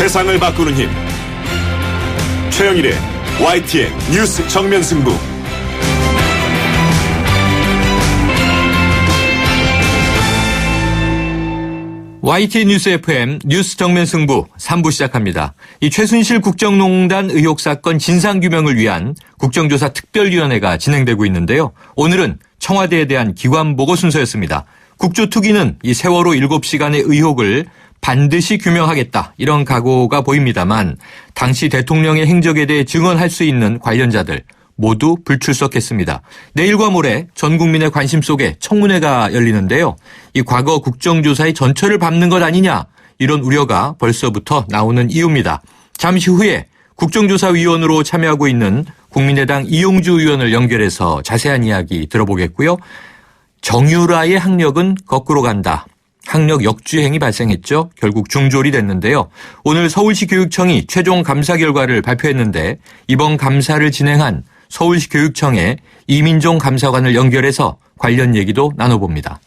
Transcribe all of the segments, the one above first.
세상을 바꾸는 힘. 최영일의 YTN 뉴스 정면 승부. YTN 뉴스 FM 뉴스 정면 승부 3부 시작합니다. 이 최순실 국정농단 의혹 사건 진상규명을 위한 국정조사 특별위원회가 진행되고 있는데요. 오늘은 청와대에 대한 기관보고 순서였습니다. 국조특위는 이 세월호 7시간의 의혹을 반드시 규명하겠다 이런 각오가 보입니다만 당시 대통령의 행적에 대해 증언할 수 있는 관련자들 모두 불출석했습니다. 내일과 모레 전 국민의 관심 속에 청문회가 열리는데요. 이 과거 국정조사의 전철을 밟는 것 아니냐 이런 우려가 벌써부터 나오는 이유입니다. 잠시 후에 국정조사위원으로 참여하고 있는 국민의당 이용주 의원을 연결해서 자세한 이야기 들어보겠고요. 정유라의 학력은 거꾸로 간다. 학력 역주행이 발생했죠. 결국 중졸이 됐는데요. 오늘 서울시 교육청이 최종 감사 결과를 발표했는데 이번 감사를 진행한 서울시 교육청의 이민종 감사관을 연결해서 관련 얘기도 나눠봅니다.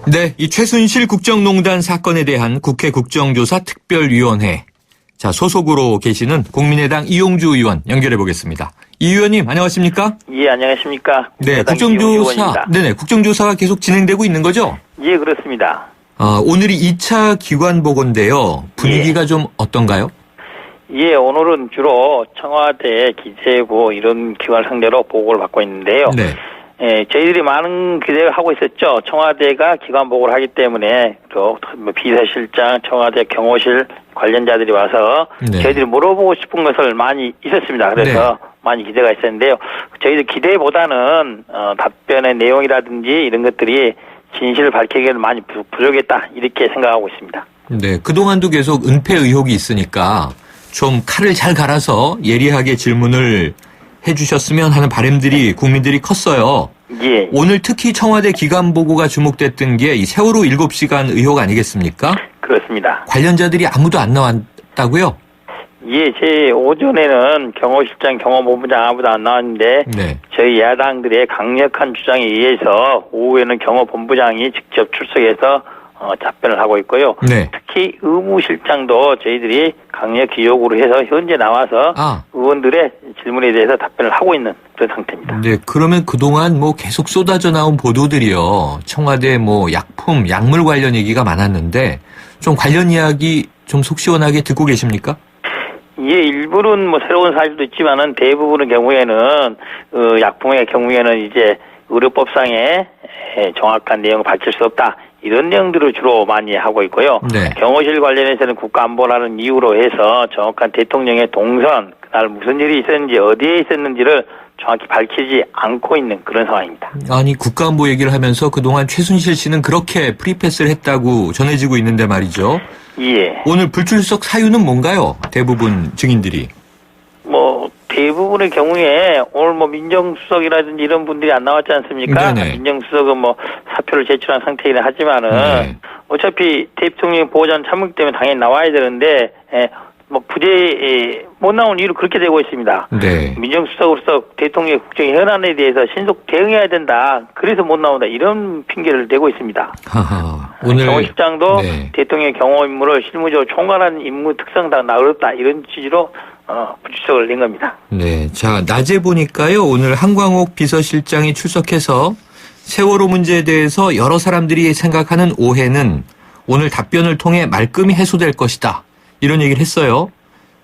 네, 이 최순실 국정농단 사건에 대한 국회 국정조사 특별위원회. 자, 소속으로 계시는 국민의당 이용주 의원 연결해 보겠습니다. 이 의원님 안녕하십니까? 예, 안녕하십니까? 네, 국정조사가 계속 진행되고 있는 거죠? 예, 그렇습니다. 오늘이 2차 기관 보고인데요. 분위기가 좀 어떤가요? 예, 오늘은 주로 청와대, 기재부 이런 기관 상대로 보고를 받고 있는데요. 네. 예, 저희들이 많은 기대를 하고 있었죠. 청와대가 기관 보고를 하기 때문에 또 비서실장, 청와대 경호실 관련자들이 와서 네. 저희들이 물어보고 싶은 것을 많이 있었습니다. 그래서 네. 많이 기대가 있었는데요. 저희들 기대보다는 답변의 내용이라든지 이런 것들이 진실을 밝히기에는 많이 부족했다 이렇게 생각하고 있습니다. 네, 그동안도 계속 은폐 의혹이 있으니까 좀 칼을 잘 갈아서 예리하게 질문을 해주셨으면 하는 바람들이 국민들이 컸어요. 예. 오늘 특히 청와대 기관 보고가 주목됐던 게 이 세월호 7시간 의혹 아니겠습니까? 그렇습니다. 관련자들이 아무도 안 나왔다고요? 예, 제 오전에는 경호실장, 경호본부장 아무도 안 나왔는데 네. 저희 야당들의 강력한 주장에 의해서 오후에는 경호본부장이 직접 출석해서 답변을 하고 있고요. 네. 특히 의무실장도 저희들이 강력히 요구를 해서 현재 나와서 의원들의 질문에 대해서 답변을 하고 있는 그런 상태입니다. 네, 그러면 그동안 계속 쏟아져 나온 보도들이요. 청와대 약품, 약물 관련 얘기가 많았는데 좀 관련 이야기 좀 속 시원하게 듣고 계십니까? 예, 일부는 새로운 사실도 있지만은 대부분의 경우에는 약품의 경우에는 이제 의료법상의 정확한 내용을 밝힐 수 없다. 이런 내용들을 주로 많이 하고 있고요. 네. 경호실 관련해서는 국가안보라는 이유로 해서 정확한 대통령의 동선, 그날 무슨 일이 있었는지 어디에 있었는지를 정확히 밝히지 않고 있는 그런 상황입니다. 아니, 국가안보 얘기를 하면서 그동안 최순실 씨는 그렇게 프리패스를 했다고 전해지고 있는데 말이죠. 예. 오늘 불출석 사유는 뭔가요? 대부분 증인들이. 대부분의 경우에 오늘 민정수석이라든지 이런 분들이 안 나왔지 않습니까? 네네. 민정수석은 사표를 제출한 상태이긴 하지만은 네. 어차피 대통령 보호자는 참모기 때문에 당연히 나와야 되는데 부재 못 나온 이유로 그렇게 되고 있습니다. 네. 민정수석으로서 대통령의 국정의 현안에 대해서 신속 대응해야 된다. 그래서 못 나온다. 이런 핑계를 대고 있습니다. 오늘 경호실장도 네. 대통령의 경호 임무를 실무적으로 총괄하는 임무 특성상 어렵다. 이런 취지로 불출석을 낸 겁니다. 네. 자, 낮에 보니까요. 오늘 한광옥 비서실장이 출석해서 세월호 문제에 대해서 여러 사람들이 생각하는 오해는 오늘 답변을 통해 말끔히 해소될 것이다. 이런 얘기를 했어요.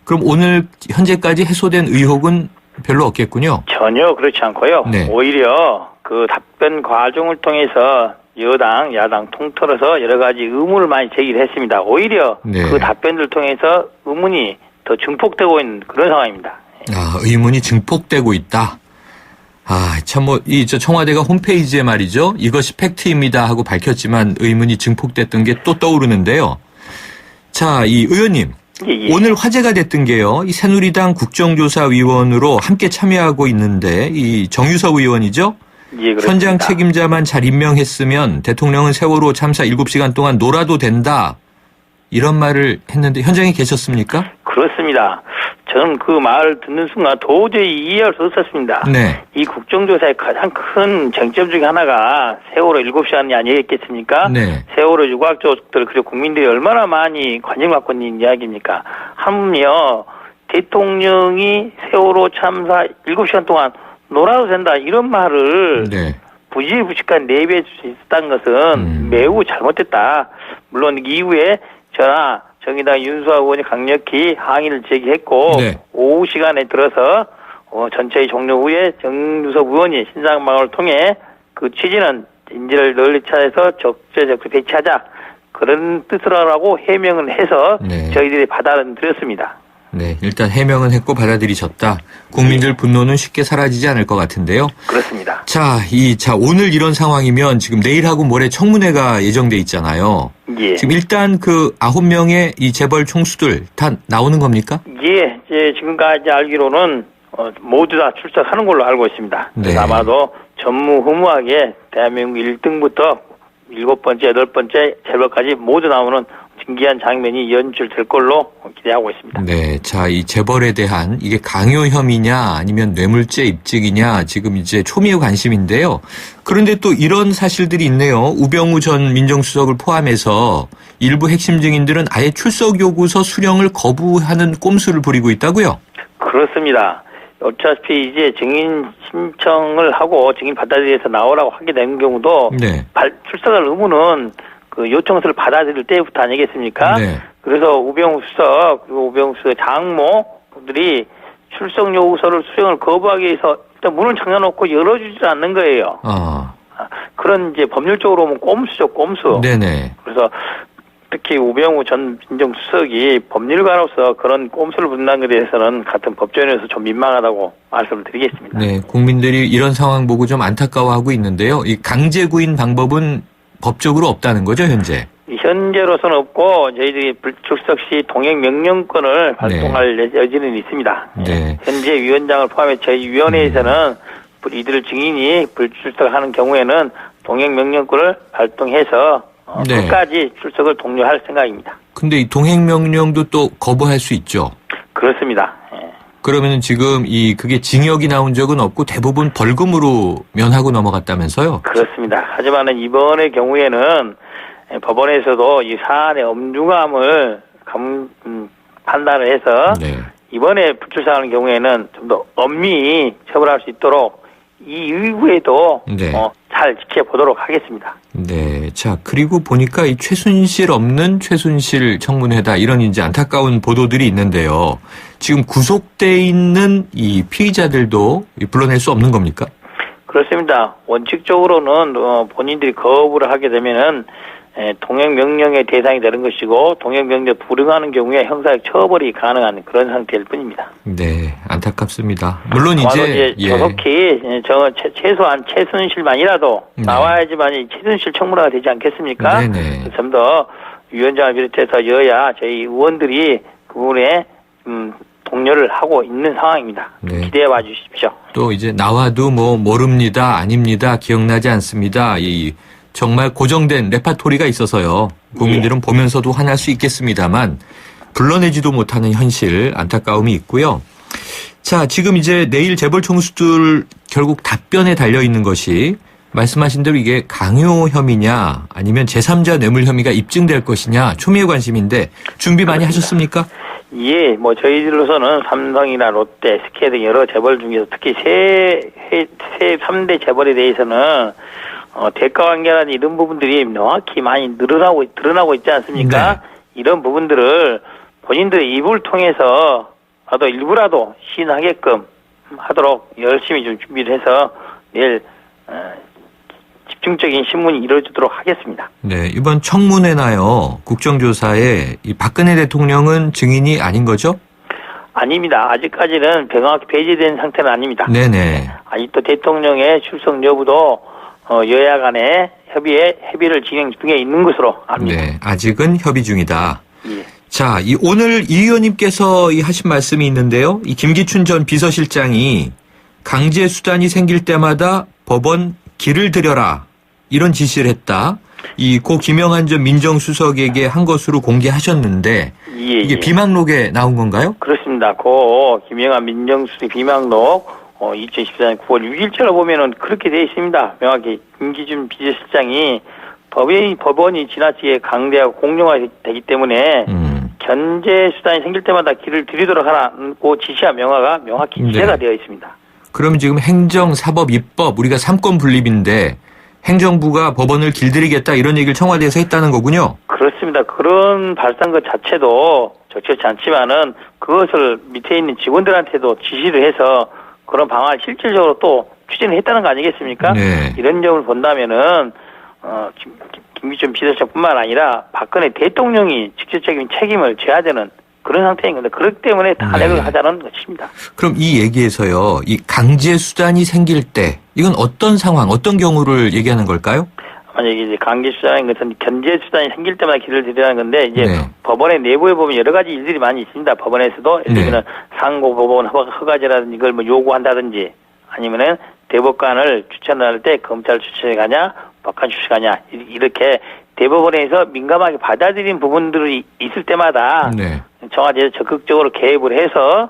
그럼 오늘 현재까지 해소된 의혹은 별로 없겠군요. 전혀 그렇지 않고요. 네. 오히려 그 답변 과정을 통해서 여당, 야당 통틀어서 여러 가지 의문을 많이 제기를 했습니다. 오히려 네. 그 답변을 통해서 의문이 더 증폭되고 있는 그런 상황입니다. 의문이 증폭되고 있다. 참 청와대가 홈페이지에 말이죠. 이것이 팩트입니다 하고 밝혔지만 의문이 증폭됐던 게 또 떠오르는데요. 자, 이 의원님. 예. 오늘 화제가 됐던 게요. 이 새누리당 국정조사위원으로 함께 참여하고 있는데 이 정유섭 의원이죠. 예, 그렇습니다. 현장 책임자만 잘 임명했으면 대통령은 세월호 참사 7시간 동안 놀아도 된다. 이런 말을 했는데 현장에 계셨습니까? 그렇습니다. 저는 그 말을 듣는 순간 도저히 이해할 수 없었습니다. 네. 이 국정조사의 가장 큰 쟁점 중에 하나가 세월호 7시간이 아니겠습니까? 네. 세월호 유가족들 그리고 국민들이 얼마나 많이 관심을 갖고 있는 이야기입니까? 하물며 대통령이 세월호 참사 7시간 동안 놀아도 된다 이런 말을 네. 부지부식한 내비할 수 있었다는 것은 매우 잘못됐다. 물론 이후에 저나 정의당 윤수아 의원이 강력히 항의를 제기했고 네. 오후 시간에 들어서 전체의 종료 후에 정유섭 의원이 신상방을 통해 그 취지는 인지를 널리 찾아서 적재적소 배치하자 그런 뜻으로라고 해명을 해서 네. 저희들이 받아들였습니다. 네, 일단 해명은 했고 받아들이셨다. 국민들 분노는 쉽게 사라지지 않을 것 같은데요. 그렇습니다. 자, 오늘 이런 상황이면 지금 내일하고 모레 청문회가 예정돼 있잖아요. 예. 지금 일단 그 9명의 이 재벌 총수들 다 나오는 겁니까? 예, 지금까지 알기로는 모두 다 출석하는 걸로 알고 있습니다. 네. 아마도 전무후무하게 대한민국 1등부터 7번째, 8번째 재벌까지 모두 나오는 신기한 장면이 연출될 걸로 기대하고 있습니다. 네, 자, 이 재벌에 대한 이게 강요 혐의냐 아니면 뇌물죄 입증이냐 지금 이제 초미의 관심인데요. 그런데 또 이런 사실들이 있네요. 우병우 전 민정수석을 포함해서 일부 핵심 증인들은 아예 출석 요구서 수령을 거부하는 꼼수를 부리고 있다고요? 그렇습니다. 어차피 이제 증인 신청을 하고 증인 받아들여서 나오라고 하게 되는 경우도 네. 출석할 의무는 그 요청서를 받아들일 때부터 아니겠습니까? 네. 그래서 우병우 수석 그리고 우병우 수석 장모들이 출석 요구서를 수령을 거부하기 위해서 일단 문을 잠가놓고 열어주지 않는 거예요. 그런 이제 법률적으로 보면 꼼수죠, 꼼수. 네네. 그래서 특히 우병우 전 민정수석이 법률가로서 그런 꼼수를 부린다는 것에 대해서는 같은 법조인으로서 좀 민망하다고 말씀을 드리겠습니다. 네, 국민들이 이런 상황 보고 좀 안타까워하고 있는데요. 이 강제 구인 방법은 법적으로 없다는 거죠, 현재? 현재로서는 없고 저희들이 불출석 시 동행 명령권을 발동할 여지는 있습니다. 네. 현재 위원장을 포함해 저희 위원회에서는 이들 증인이 불출석하는 경우에는 동행 명령권을 발동해서 네. 끝까지 출석을 독려할 생각입니다. 근데 이 동행 명령도 또 거부할 수 있죠. 그렇습니다. 예. 그러면은 지금 그게 징역이 나온 적은 없고 대부분 벌금으로 면하고 넘어갔다면서요? 그렇습니다. 하지만은 이번의 경우에는 법원에서도 이 사안의 엄중함을 판단을 해서 네. 이번에 불출석하는 경우에는 좀 더 엄밀히 처벌할 수 있도록 이 이후에도 네. 잘 지켜보도록 하겠습니다. 네. 자, 그리고 보니까 이 최순실 없는 최순실 청문회다 이런 이제 안타까운 보도들이 있는데요. 지금 구속돼 있는 이 피의자들도 불러낼 수 없는 겁니까? 그렇습니다. 원칙적으로는 본인들이 거부를 하게 되면은 동행 명령의 대상이 되는 것이고 동행 명령 불응하는 경우에 형사적 처벌이 가능한 그런 상태일 뿐입니다. 네, 안타깝습니다. 물론 이제 조속히 최소한 최순실만이라도 나와야지만 최순실 청문회가 되지 않겠습니까? 네네. 좀 더 위원장을 비롯해서 여야 저희 의원들이 그 부분에 독려를 하고 있는 상황입니다. 네. 기대해 봐 주십시오. 또 이제 나와도 모릅니다, 아닙니다, 기억나지 않습니다. 정말 고정된 레파토리가 있어서요. 국민들은 보면서도 화날 수 있겠습니다만 불러내지도 못하는 현실 안타까움이 있고요. 자, 지금 이제 내일 재벌 총수들 결국 답변에 달려 있는 것이 말씀하신 대로 이게 강요 혐의냐 아니면 제3자 뇌물 혐의가 입증될 것이냐 초미의 관심인데 준비 많이 하셨습니까? 예, 저희들로서는 삼성이나 롯데, SK 등 여러 재벌 중에서 특히 세 3대 재벌에 대해서는 대가 관계라는 이런 부분들이 명확히 많이 드러나고 있지 않습니까? 네. 이런 부분들을 본인들의 입을 통해서 일부라도 시인하게끔 하도록 열심히 좀 준비를 해서 내일 집중적인 신문이 이루어지도록 하겠습니다. 네, 이번 청문회나요 국정조사에 이 박근혜 대통령은 증인이 아닌 거죠? 아닙니다. 아직까지는 명확히 배제된 상태는 아닙니다. 네네. 아직도 대통령의 출석 여부도 여야 간의 협의를 진행 중에 있는 것으로 압니다. 네, 아직은 협의 중이다. 예. 자, 오늘 이 의원님께서 하신 말씀이 있는데요. 이 김기춘 전 비서실장이 강제 수단이 생길 때마다 법원 길을 들여라 이런 지시를 했다. 이 고 김영한 전 민정수석에게 한 것으로 공개하셨는데 이게 비망록에 나온 건가요? 그렇습니다. 고 김영한 민정수석 비망록 2014년 9월 6일자로 보면은 그렇게 되어 있습니다. 명확히 김기춘 비서실장이 법원이 지나치게 강대하고 공정화되기 때문에 견제 수단이 생길 때마다 길을 들이도록 하라고 지시한 명화가 명확히 기재가 되어 있습니다. 그럼 지금 행정, 사법, 입법 우리가 3권 분립인데 행정부가 법원을 길들이겠다 이런 얘기를 청와대에서 했다는 거군요. 그렇습니다. 그런 발상 것 자체도 적절치 않지만은 그것을 밑에 있는 직원들한테도 지시를 해서 그런 방안을 실질적으로 또 추진을 했다는 거 아니겠습니까? 네. 이런 점을 본다면은 김기춘 비서실장뿐만 아니라 박근혜 대통령이 직접적인 책임을 져야 되는 그런 상태인 건데 그렇기 때문에 탄핵을 하자는 것입니다. 그럼 이 얘기에서요, 이 강제 수단이 생길 때 이건 어떤 상황, 어떤 경우를 얘기하는 걸까요? 만약에 이제 강제 수단인 것은 견제 수단이 생길 때마다 길을 들이라는 건데 이제 법원의 내부에 보면 여러 가지 일들이 많이 있습니다. 법원에서도 예를 들면 상고법원 허가제라든지 이걸 뭐 요구한다든지 아니면은 대법관을 추천할 때 검찰 추천이 가냐, 법관 추천이 가냐 이렇게 대법원에서 민감하게 받아들인 부분들이 있을 때마다 청와대에서 적극적으로 개입을 해서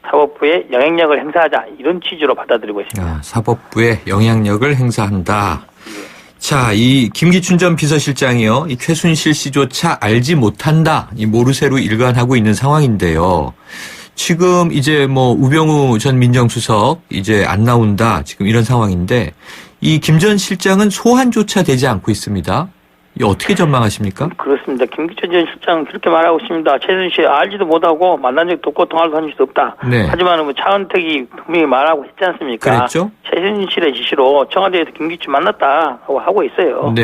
사법부에 영향력을 행사하자 이런 취지로 받아들이고 있습니다. 사법부에 영향력을 행사한다. 자, 이 김기춘 전 비서실장이요, 이 최순실 씨조차 알지 못한다, 이 모르쇠로 일관하고 있는 상황인데요. 지금 이제 뭐 우병우 전 민정수석 이제 안 나온다 지금 이런 상황인데 이 김 전 실장은 소환조차 되지 않고 있습니다. 이 어떻게 전망하십니까? 그렇습니다. 김기춘 전 실장은 그렇게 말하고 있습니다. 최순실 알지도 못하고 만난 적도 없고 통화도 한 적도 없다. 하지만 뭐 차은택이 분명히 말하고 있지 않습니까? 그랬죠? 최순실의 지시로 청와대에서 김기춘 만났다고 하고 있어요.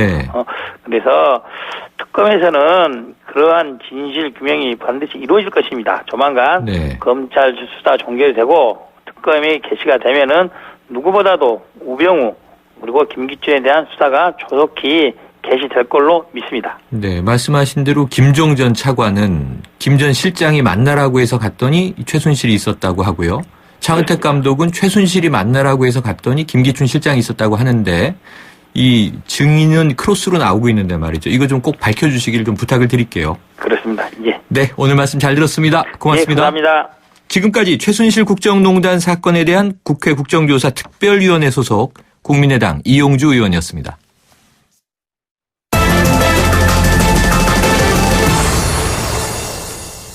그래서 특검에서는 그러한 진실 규명이 반드시 이루어질 것입니다. 조만간 검찰 수사 종결되고 특검이 개시가 되면은 누구보다도 우병우 그리고 김기춘에 대한 수사가 조속히 개시될 걸로 믿습니다. 네, 말씀하신 대로 김종 전 차관은 김 전 실장이 만나라고 해서 갔더니 최순실이 있었다고 하고요. 차은택 감독은 최순실이 만나라고 해서 갔더니 김기춘 실장이 있었다고 하는데 이 증인은 크로스로 나오고 있는데 말이죠. 이거 좀 꼭 밝혀주시기를 좀 부탁을 드릴게요. 그렇습니다. 예. 네, 오늘 말씀 잘 들었습니다. 고맙습니다. 감사합니다. 지금까지 최순실 국정농단 사건에 대한 국회 국정조사 특별위원회 소속 국민의당 이용주 의원이었습니다.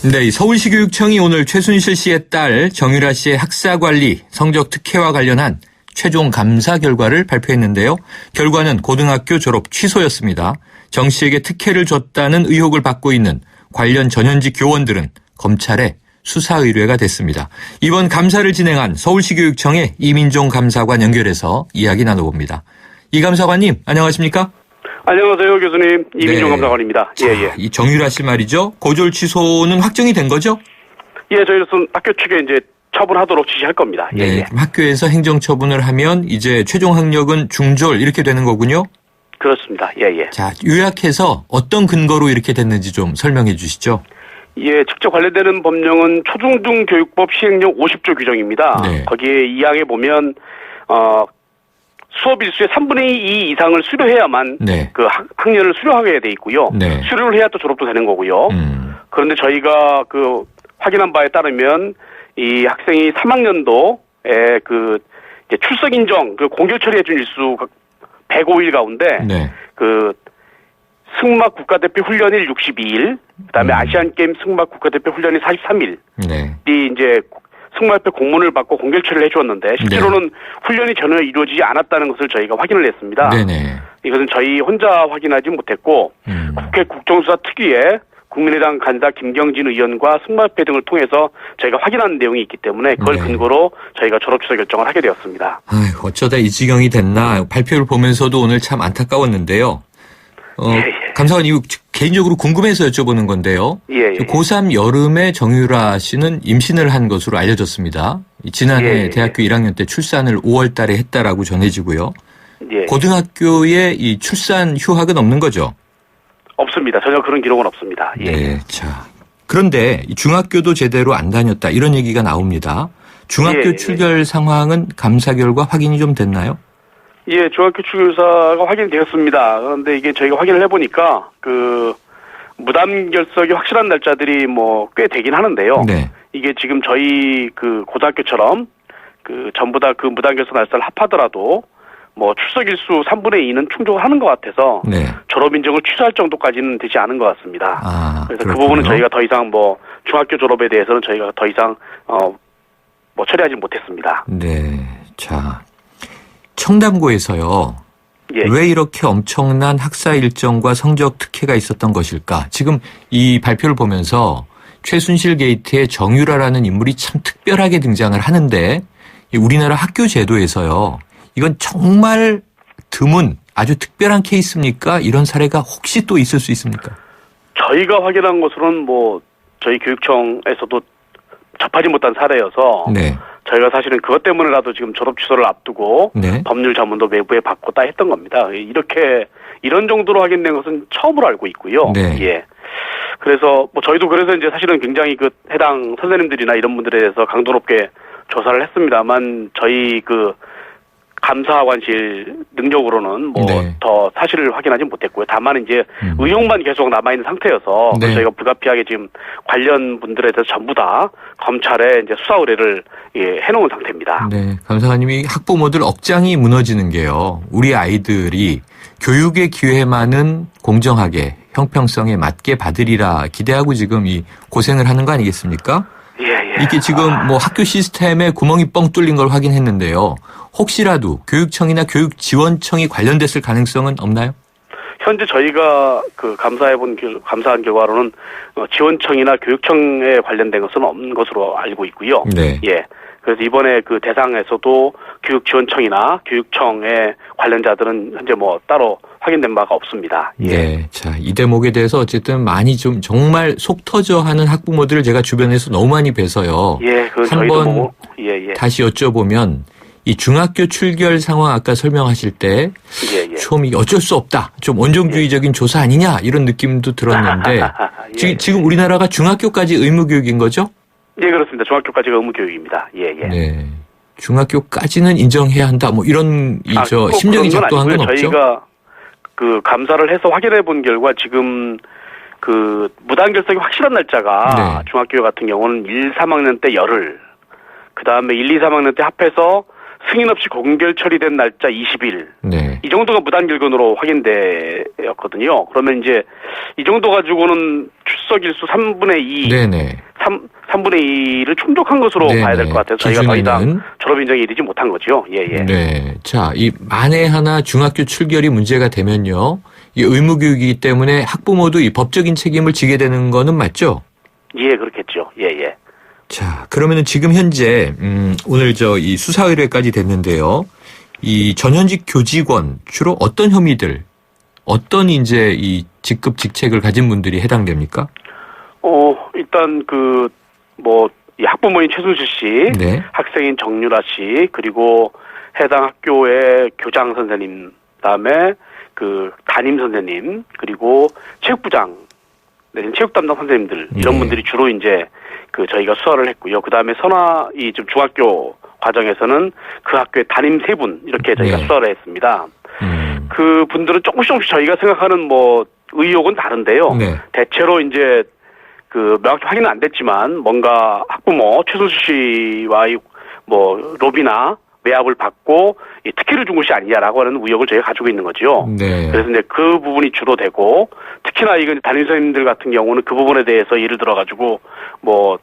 네, 서울시 교육청이 오늘 최순실 씨의 딸 정유라 씨의 학사 관리, 성적 특혜와 관련한 최종 감사 결과를 발표했는데요. 결과는 고등학교 졸업 취소였습니다. 정 씨에게 특혜를 줬다는 의혹을 받고 있는 관련 전현직 교원들은 검찰에 수사 의뢰가 됐습니다. 이번 감사를 진행한 서울시 교육청의 이민종 감사관 연결해서 이야기 나눠봅니다. 이 감사관님, 안녕하십니까? 안녕하세요, 교수님. 이민종 감사관입니다. 자, 이 정유라 씨 말이죠. 고졸 취소는 확정이 된 거죠? 예, 저희로서는 학교 측에 이제 처분하도록 지시할 겁니다. 네, 학교에서 행정처분을 하면 이제 최종 학력은 중졸 이렇게 되는 거군요? 그렇습니다. 예. 자, 요약해서 어떤 근거로 이렇게 됐는지 좀 설명해 주시죠. 예, 직접 관련되는 법령은 초중등교육법 시행령 50조 규정입니다. 거기에 2항에 보면 수업 일수의 3분의 2 이상을 수료해야만 그 학년을 수료하게 돼 있고요. 수료를 해야 또 졸업도 되는 거고요. 그런데 저희가 그 확인한 바에 따르면 이 학생이 3학년도에 그 이제 출석 인정 그 공결 처리해 준 일수 105일 가운데 그 승막 국가대표 훈련일 62일, 그다음에 아시안 게임 승막 국가대표 훈련일 43일. 이 이제 승마협회 공문을 받고 공결 처리를 해주었는데 실제로는 훈련이 전혀 이루어지지 않았다는 것을 저희가 확인을 했습니다. 이것은 저희 혼자 확인하지 못했고 국회 국정수사 특위에 국민의당 간사 김경진 의원과 승마협회 등을 통해서 저희가 확인한 내용이 있기 때문에 그걸 근거로 저희가 졸업 취소 결정을 하게 되었습니다. 아유, 어쩌다 이 지경이 됐나. 발표를 보면서도 오늘 참 안타까웠는데요. 감사관 이거 개인적으로 궁금해서 여쭤보는 건데요. 고3 여름에 정유라 씨는 임신을 한 것으로 알려졌습니다. 지난해 대학교 1학년 때 출산을 5월 달에 했다라고 전해지고요. 고등학교에 이 출산 휴학은 없는 거죠? 없습니다. 전혀 그런 기록은 없습니다. 자, 그런데 중학교도 제대로 안 다녔다 이런 얘기가 나옵니다. 중학교 출결 상황은 감사 결과 확인이 좀 됐나요? 예, 중학교 출교사가 확인되었습니다. 그런데 이게 저희가 확인을 해보니까 그 무단 결석이 확실한 날짜들이 뭐 꽤 되긴 하는데요. 네. 이게 지금 저희 그 고등학교처럼 그 전부 다 그 무단 결석 날짜를 합하더라도 뭐 출석 일수 3분의 2는 충족을 하는 것 같아서 네. 졸업 인정을 취소할 정도까지는 되지 않은 것 같습니다. 그래서 그렇군요. 그 부분은 저희가 더 이상 뭐 중학교 졸업에 대해서는 저희가 더 이상 뭐 처리하지 못했습니다. 네. 자, 청담고에서요. 예. 왜 이렇게 엄청난 학사 일정과 성적 특혜가 있었던 것일까? 지금 이 발표를 보면서 최순실 게이트의 정유라라는 인물이 참 특별하게 등장을 하는데 이 우리나라 학교 제도에서요. 이건 정말 드문 아주 특별한 케이스입니까? 이런 사례가 혹시 또 있을 수 있습니까? 저희가 확인한 것으로는 뭐 저희 교육청에서도 접하지 못한 사례여서 네. 저희가 사실은 그것 때문에라도 지금 졸업 취소를 앞두고 네. 법률 자문도 외부에 받고 따 했던 겁니다. 이렇게 이런 정도로 확인된 것은 처음으로 알고 있고요. 네. 예. 그래서 뭐 저희도 그래서 이제 사실은 굉장히 그 해당 선생님들이나 이런 분들에 대해서 강도 높게 조사를 했습니다만 저희 그 감사관실 능력으로는 뭐 더 네. 사실을 확인하지 못했고요. 다만 이제 의혹만 계속 남아있는 상태여서 네. 저희가 불가피하게 지금 관련 분들에 대해서 전부 다 검찰에 이제 수사 의뢰를 해놓은 상태입니다. 네. 감사관님이 학부모들 억장이 무너지는 게요. 우리 아이들이 교육의 기회만은 공정하게 형평성에 맞게 받으리라 기대하고 지금 이 고생을 하는 거 아니겠습니까? 예. 이게 지금 뭐 학교 시스템에 구멍이 뻥 뚫린 걸 확인했는데요. 혹시라도 교육청이나 교육지원청이 관련됐을 가능성은 없나요? 현재 저희가 그 감사한 결과로는 지원청이나 교육청에 관련된 것은 없는 것으로 알고 있고요. 네. 예. 그래서 이번에 그 대상에서도 교육지원청이나 교육청의 관련자들은 현재 뭐 따로 확인된 바가 없습니다. 예. 네. 자, 이 대목에 대해서 어쨌든 많이 좀 정말 속 터져 하는 학부모들을 제가 주변에서 너무 많이 뵈서요. 예, 그건 저희도 보고 다시 여쭤보면 이 중학교 출결 상황 아까 설명하실 때 좀 어쩔 수 없다. 좀 원정주의적인 조사 아니냐 이런 느낌도 들었는데 지금 우리나라가 중학교까지 의무교육인 거죠? 예, 그렇습니다. 중학교까지가 의무교육입니다. 예. 네. 중학교까지는 인정해야 한다. 뭐 이런 심정이 작동한 건 없죠? 저희가 그 감사를 해서 확인해 본 결과 지금 그 무단 결석이 확실한 날짜가 중학교 같은 경우는 1, 3학년 때 열흘, 그 다음에 1, 2, 3학년 때 합해서 승인 없이 공결 처리된 날짜 20일. 네. 이 정도가 무단 결근으로 확인되었거든요. 그러면 이제 이 정도 가지고는 출석 일수 3분의 2. 네네. 3분의 2를 충족한 것으로 봐야 될 것 같아서 저희가 더 이상 졸업 인정에 이르지 못한 거죠. 예. 네. 자, 이 만에 하나 중학교 출결이 문제가 되면요. 이 의무교육이기 때문에 학부모도 이 법적인 책임을 지게 되는 거는 맞죠? 예, 그렇겠죠. 예. 자, 그러면은 지금 현재 오늘 이 수사 의뢰까지 됐는데요. 이 전현직 교직원 주로 어떤 혐의들, 어떤 이제 이 직급 직책을 가진 분들이 해당됩니까? 일단 이 학부모인 최순실 씨, 학생인 정유라 씨, 그리고 해당 학교의 교장 선생님, 그다음에 그 담임 선생님, 그리고 체육부장, 체육 담당 선생님들 이런 분들이 주로 이제 그 저희가 수사를 했고요. 그다음에 이 좀 중학교 과정에서는 그 학교의 담임 3분 이렇게 저희가 수사를 했습니다. 그 분들은 조금씩 저희가 생각하는 뭐 의혹은 다른데요. 대체로 이제 그 명확히 확인은 안 됐지만 뭔가 학부모 최순실 씨와의 뭐 로비나 외압을 받고 특혜를 준 것이 아니냐라고 하는 의혹을 저희가 가지고 있는 거죠. 그래서 이제 그 부분이 주로 되고 특히나 이건 담임 선생님들 같은 경우는 그 부분에 대해서 예를 들어 가지고 뭐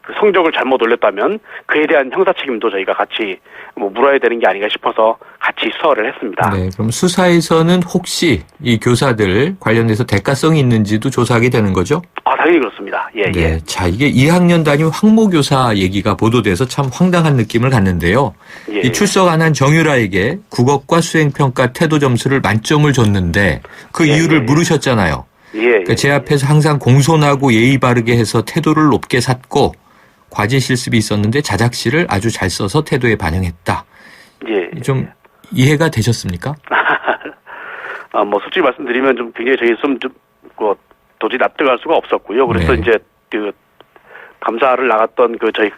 그 성적을 잘못 올렸다면 그에 대한 형사 책임도 저희가 같이 뭐 물어야 되는 게 아닌가 싶어서 같이 수사를 했습니다. 네, 그럼 수사에서는 혹시 이 교사들 관련해서 대가성이 있는지도 조사하게 되는 거죠? 당연히 그렇습니다. 예. 자, 이게 2학년 담임 황모교사 얘기가 보도돼서 참 황당한 느낌을 갖는데요. 이 출석 안 한 정유라에게 국어과 수행평가 태도 점수를 만점을 줬는데 그 이유를 물으셨잖아요. 그러니까 제 앞에서 항상 공손하고 예의 바르게 해서 태도를 높게 샀고 과제 실습이 있었는데 자작시를 아주 잘 써서 태도에 반영했다. 좀 이해가 되셨습니까? 뭐 솔직히 말씀드리면 좀 굉장히 저희 도저히 납득할 수가 없었고요. 그래서 이제 그 감사를 나갔던 저희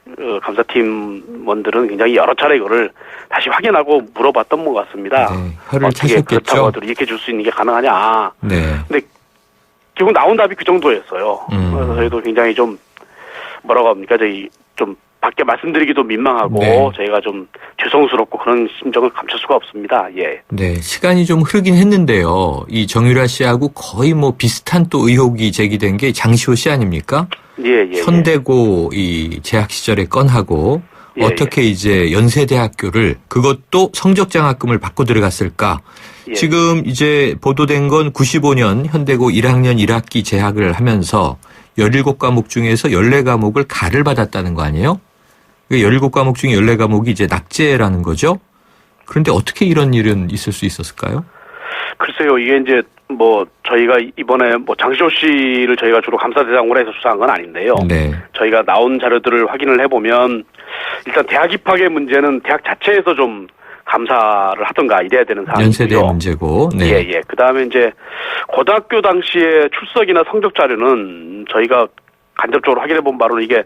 감사팀원들은 굉장히 여러 차례 이거를 다시 확인하고 물어봤던 것 같습니다. 네, 혀를 차셨겠죠. 그렇다고 하더라도 이렇게 줄 수 있는 게 가능하냐. 네. 근데 결국 나온 답이 그 정도였어요. 그래서 저희도 굉장히 좀 뭐라고 합니까? 저희 좀 밖에 말씀드리기도 민망하고 네. 저희가 좀 죄송스럽고 그런 심정을 감출 수가 없습니다. 예. 네, 시간이 좀 흐르긴 했는데요. 이 정유라 씨하고 거의 뭐 비슷한 또 의혹이 제기된 게 장시호 씨 아닙니까? 예. 현대고 이 재학 시절에 건하고 어떻게 이제 연세대학교를 그것도 성적 장학금을 받고 들어갔을까? 지금 이제 보도된 건 95년 현대고 1학년 1학기 재학을 하면서 17과목 중에서 14과목을 가를 받았다는 거 아니에요? 17과목 중에 14과목이 이제 낙제라는 거죠? 그런데 어떻게 이런 일은 있을 수 있었을까요? 글쎄요, 이게 이제 뭐 저희가 이번에 뭐 장시호 씨를 저희가 주로 감사 대상으로 해서 수사한 건 아닌데요. 네. 저희가 나온 자료들을 확인을 해보면 일단 대학 입학의 문제는 대학 자체에서 좀 감사를 하던가 이래야 되는 상황이고요. 연세대 문제고. 네. 예. 그다음에 이제 고등학교 당시에 출석이나 성적 자료는 저희가 간접적으로 확인해 본 바로는 이게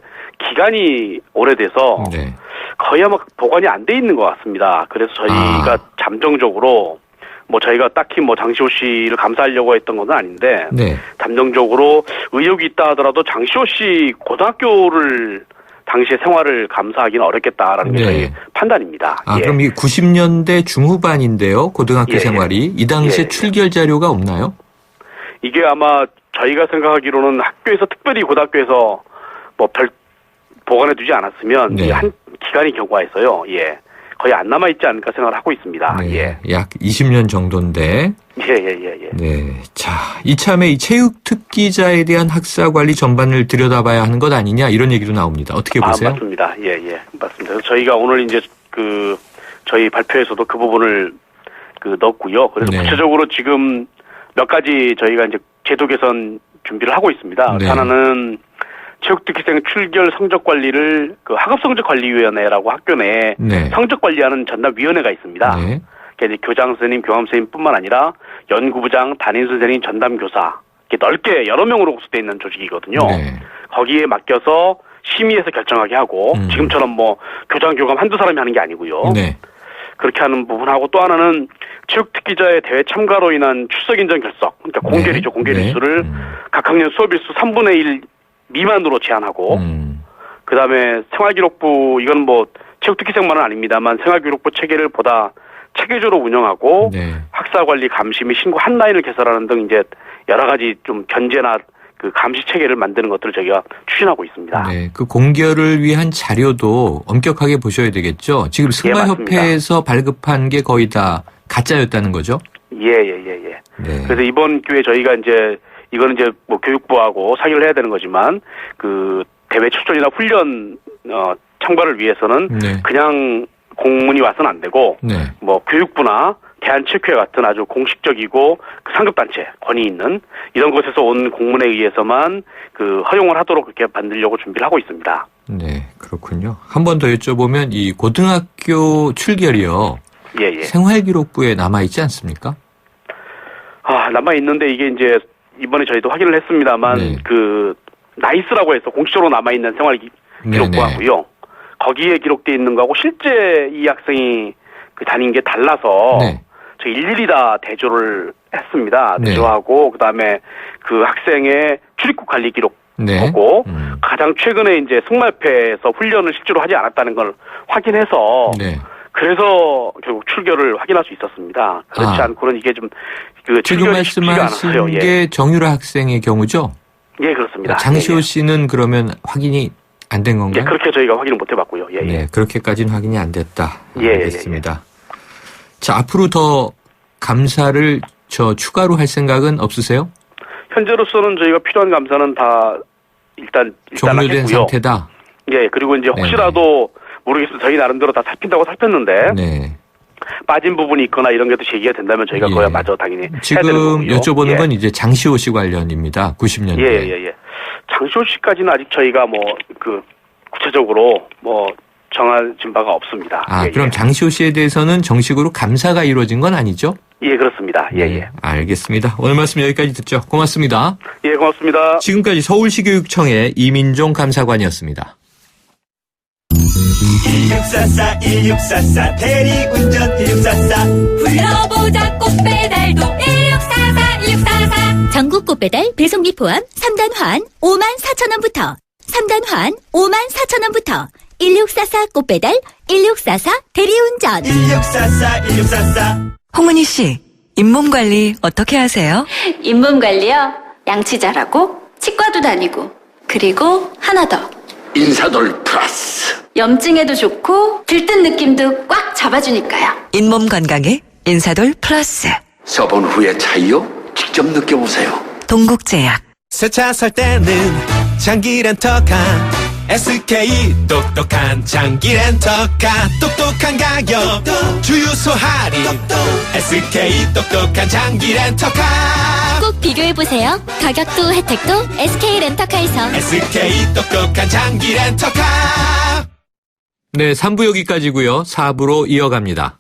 기간이 오래돼서 네. 거의 아마 보관이 안 돼 있는 것 같습니다. 그래서 저희가 잠정적으로 뭐 저희가 딱히 뭐 장시호 씨를 감사하려고 했던 건 아닌데 네. 잠정적으로 의혹이 있다 하더라도 장시호 씨 고등학교를 당시의 생활을 감사하기는 어렵겠다라는 게 저희 판단입니다. 그럼 이 90년대 중후반인데요. 고등학교 생활이. 이 당시에 출결 자료가 없나요? 이게 아마 저희가 생각하기로는 학교에서 특별히 고등학교에서 뭐 별 보관해 두지 않았으면 한 기간이 경과해서요. 거의 안 남아있지 않을까 생각을 하고 있습니다. 네, 약 20년 정도인데. 네. 자, 이참에 이 체육 특기자에 대한 학사 관리 전반을 들여다봐야 하는 것 아니냐 이런 얘기도 나옵니다. 어떻게 보세요? 맞습니다. 맞습니다. 그래서 저희가 오늘 이제 저희 발표에서도 그 부분을 넣었고요. 그래서 구체적으로 지금 몇 가지 저희가 이제 제도 개선 준비를 하고 있습니다. 하나는 체육특기생 출결 성적 관리를 학업성적관리위원회라고 학교 내에 성적 관리하는 전담위원회가 있습니다. 그러니까 이제 교장 선생님, 교감 선생님뿐만 아니라 연구부장, 담임 선생님, 전담 교사 이렇게 넓게 여러 명으로 구성되어 있는 조직이거든요. 거기에 맡겨서 심의해서 결정하게 하고 지금처럼 뭐 교장, 교감 한두 사람이 하는 게 아니고요. 그렇게 하는 부분하고 또 하나는 체육특기자의 대회 참가로 인한 출석 인정 결석, 그러니까 공개리죠. 공개리수를 각 학년 수업일수 3분의 1 미만으로 제한하고 그다음에 생활기록부 이건 뭐 체육특기생만은 아닙니다만 생활기록부 체계를 보다 체계적으로 운영하고 학사관리 감시 및 신고 한 라인을 개설하는 등 이제 여러 가지 좀 견제나 감시 체계를 만드는 것들을 저희가 추진하고 있습니다. 네, 그 공개를 위한 자료도 엄격하게 보셔야 되겠죠. 지금 승마협회에서 발급한 게 거의 다 가짜였다는 거죠. 그래서 이번 기회에 저희가 이거는 이제 뭐 교육부하고 상의를 해야 되는 거지만 대회 출전이나 훈련 참가를 위해서는 그냥 공문이 와서는 안 되고 뭐 교육부나 대한체육회 같은 아주 공식적이고 상급단체 권위 있는 이런 곳에서 온 공문에 의해서만 허용을 하도록 그렇게 만들려고 준비를 하고 있습니다. 네, 그렇군요. 한 번 더 여쭤보면 이 고등학교 출결이요. 생활기록부에 남아 있지 않습니까? 남아 있는데 이게 이제 이번에 저희도 확인을 했습니다만 나이스라고 해서 공식적으로 남아 있는 생활기록부하고요. 거기에 기록되어 있는 거하고 실제 이 학생이 다닌 게 달라서 저희 일일이 다 대조를 했습니다. 대조하고 그다음에 학생의 출입국 관리 기록 보고 가장 최근에 이제 승마협회에서 훈련을 실제로 하지 않았다는 걸 확인해서 그래서 결국 출결을 확인할 수 있었습니다. 그렇지 않고는 이게 좀 지금 말씀하신 게 정유라 학생의 경우죠? 그렇습니다. 장시호 씨는 그러면 확인이 안 된 건가요? 그렇게 저희가 확인을 못 해봤고요. 네, 그렇게까지는 확인이 안 됐다. 알겠습니다. 자, 앞으로 더 감사를 추가로 할 생각은 없으세요? 현재로서는 저희가 필요한 감사는 다 일단 종료된 했고요. 상태다. 그리고 이제 혹시라도 모르겠어요. 저희 나름대로 다 살핀다고 살폈는데 빠진 부분이 있거나 이런 게 또 제기가 된다면 저희가 그거야 마저 당연히 지금 해야 되는 거고요. 여쭤보는 건 이제 장시호 씨 관련입니다. 90년대. 장시호 씨까지는 아직 저희가 구체적으로 정해진 바가 없습니다. 그럼 장시호 씨에 대해서는 정식으로 감사가 이루어진 건 아니죠? 예, 그렇습니다. 예, 예. 알겠습니다. 오늘 말씀 여기까지 듣죠. 고맙습니다. 예, 고맙습니다. 지금까지 서울시 교육청의 이민종 감사관이었습니다. 1644 1644 대리운전 1644 불러보자 꽃배달도 1644 1644 전국 꽃배달 배송비 포함 3단 환 54,000원부터 3단 환 54,000원부터 1644 꽃배달 1644 대리운전 1644 1644 홍은희 씨, 잇몸 관리 어떻게 하세요? 잇몸 관리요? 양치 잘하고 치과도 다니고 그리고 하나 더 인사돌 플러스. 염증에도 좋고 들뜬 느낌도 꽉 잡아주니까요. 잇몸 건강에 인사돌 플러스. 써본 후의 차이요? 직접 느껴보세요. 동국제약. 새 차 살 때는 장기 렌터카 SK 똑똑한 장기 렌터카 똑똑한 가격 주유소 할인 SK 똑똑한 장기 렌터카 꼭 비교해보세요. 가격도 혜택도 SK 렌터카에서. SK 똑똑한 장기 렌터카 네, 3부 여기까지고요. 4부로 이어갑니다.